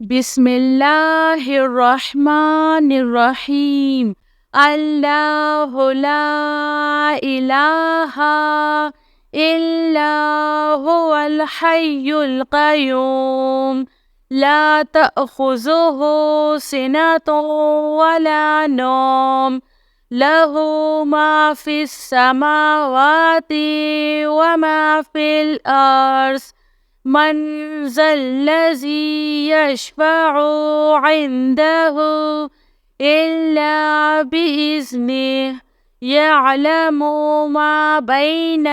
بسم الله الرحمن الرحيم. الله لا إله إلا هو الحي القيوم لا تأخذه سنة ولا نوم له ما في السماوات وما في الأرض من ذا الذي يشفع عنده إلا بإذنه يعلم ما بين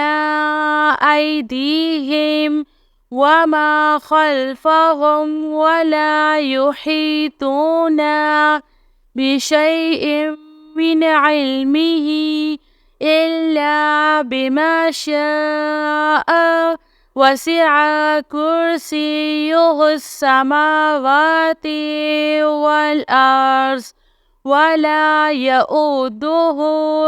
أيديهم وما خلفهم ولا يحيطون بشيء من علمه إلا بما شاء وسع كرسيه السماوات والأرض ولا يؤوده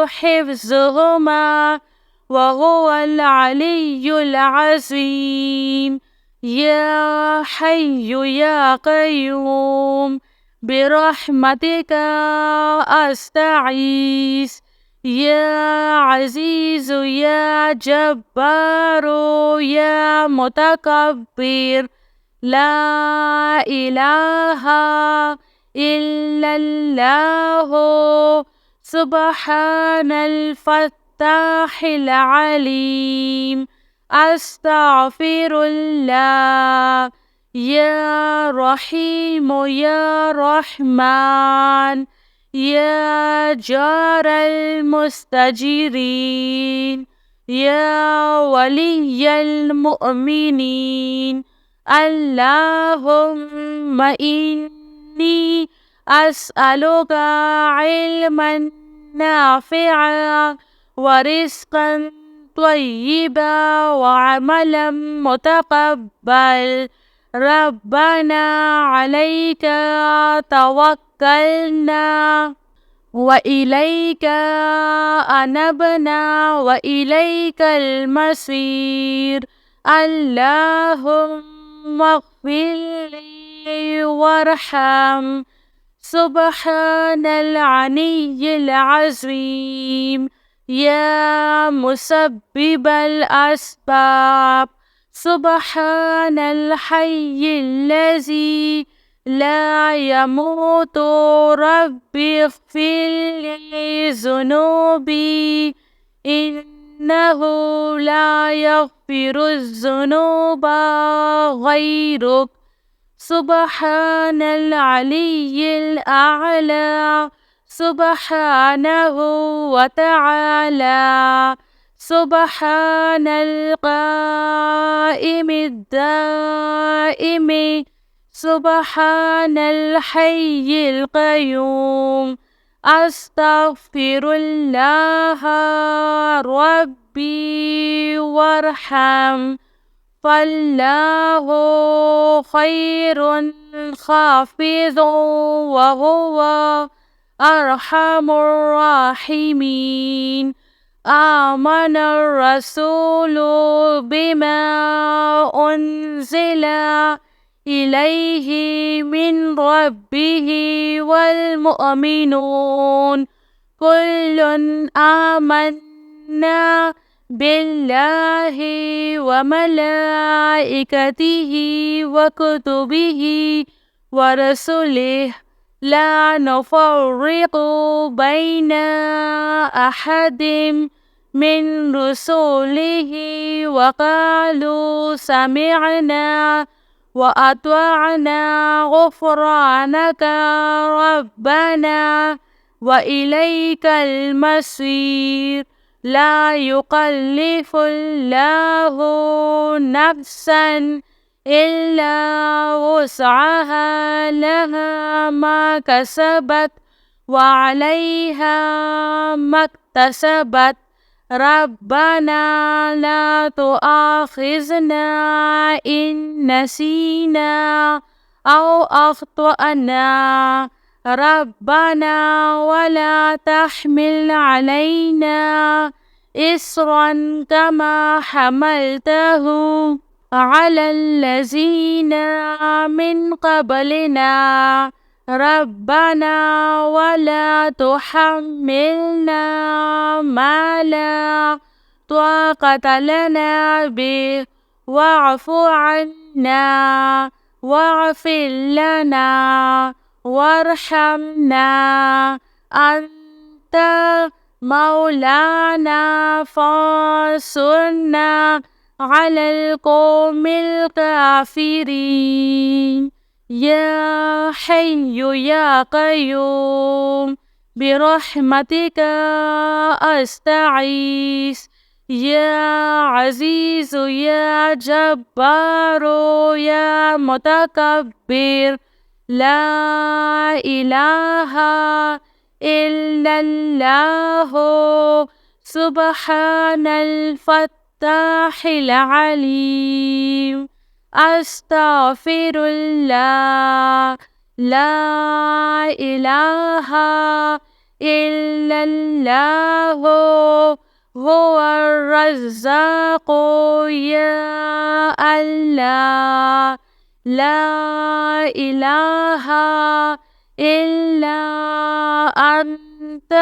حفظهما وهو العلي العظيم. يا حي يا قيوم برحمتك أستعيذ يا عزيز يا جبار يا متكبر لا إله إلا الله سبحان الفتاح العليم. أستغفر الله يا رحيم يا رحمن يا جار المستجيرين يا ولي المؤمنين. اللهم إني أسألك علما نافعا ورزقا طيبا وعملا متقبل. ربنا عليك توكلنا وإليك أنبنا وإليك المصير. اللهم اغفر لي وارحم سبحان العلي العظيم. يا مسبب الأسباب سبحان الحي الذي لا يموت ربي اغفر لي ذنوبي إنه لا يغفر الذنوب غيرك. سبحان العلي الأعلى سبحانه وتعالى. سبحان القائم الدائم سبحان الحي القيوم. أستغفر الله ربي وارحم فالله خير خافض وهو أرحم الراحمين. آمن الرسول بما أنزل إليه من ربه والمؤمنون كل آمنا بالله وملائكته وكتبه ورسله لا نفرق بين أحد من رسله وقالوا سمعنا وأطعنا غفرانك ربنا وإليك المصير. لا يكلف الله نفسا إلا وسعها لها ما كسبت وعليها ما اكتسبت. ربنا لا تؤاخذنا إن نسينا أو أخطأنا ربنا ولا تحمل علينا إصرا كما حملته على الذين من قبلنا ربنا ولا تحملنا ما لا طاقة لنا به واعف عنا واغفر لنا وارحمنا أنت مولانا فانصرنا على القوم الكافرين يا حي يا قيوم برحمتك أستعيذ يا عزيز يا جبار يا متكبر لا إله إلا الله سبحان الفتاح العليم أستغفر الله لا إله إلا الله هو الرزاق يا الله لا إله إلا أنت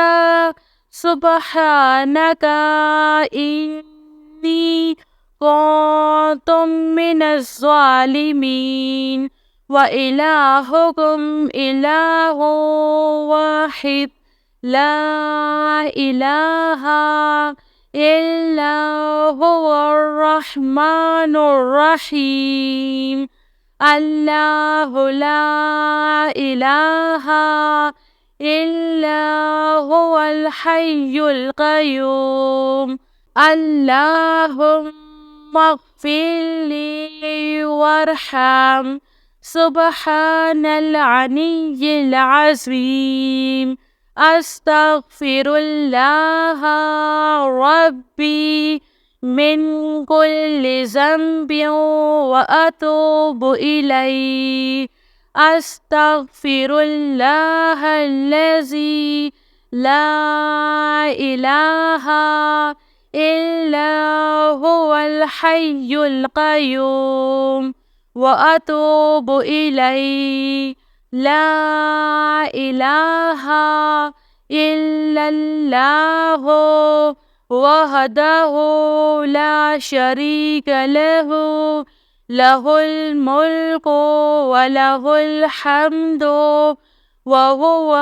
سبحانك إني كنت من الظالمين وإلهكم إله واحد لا إله إلا هو الرحمن الرحيم الله لا إله إلا هو الحي القيوم اللهم اغفر لي وارحم سبحان العلي العظيم أستغفر الله ربي من كل ذنب وأتوب إليه أستغفر الله الذي لا إله إلا هو الحي القيوم وأتوب إليه لا إله إلا الله وحده لا شريك له له الملك وله الحمد وهو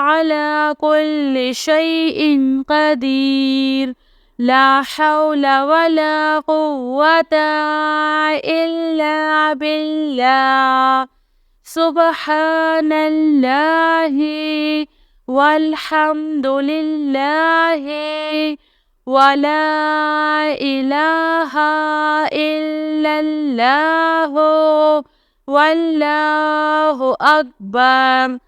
على كل شيء قدير لا حول ولا قوة إلا بالله سبحان الله والحمد لله ولا إله إلا الله والله أكبر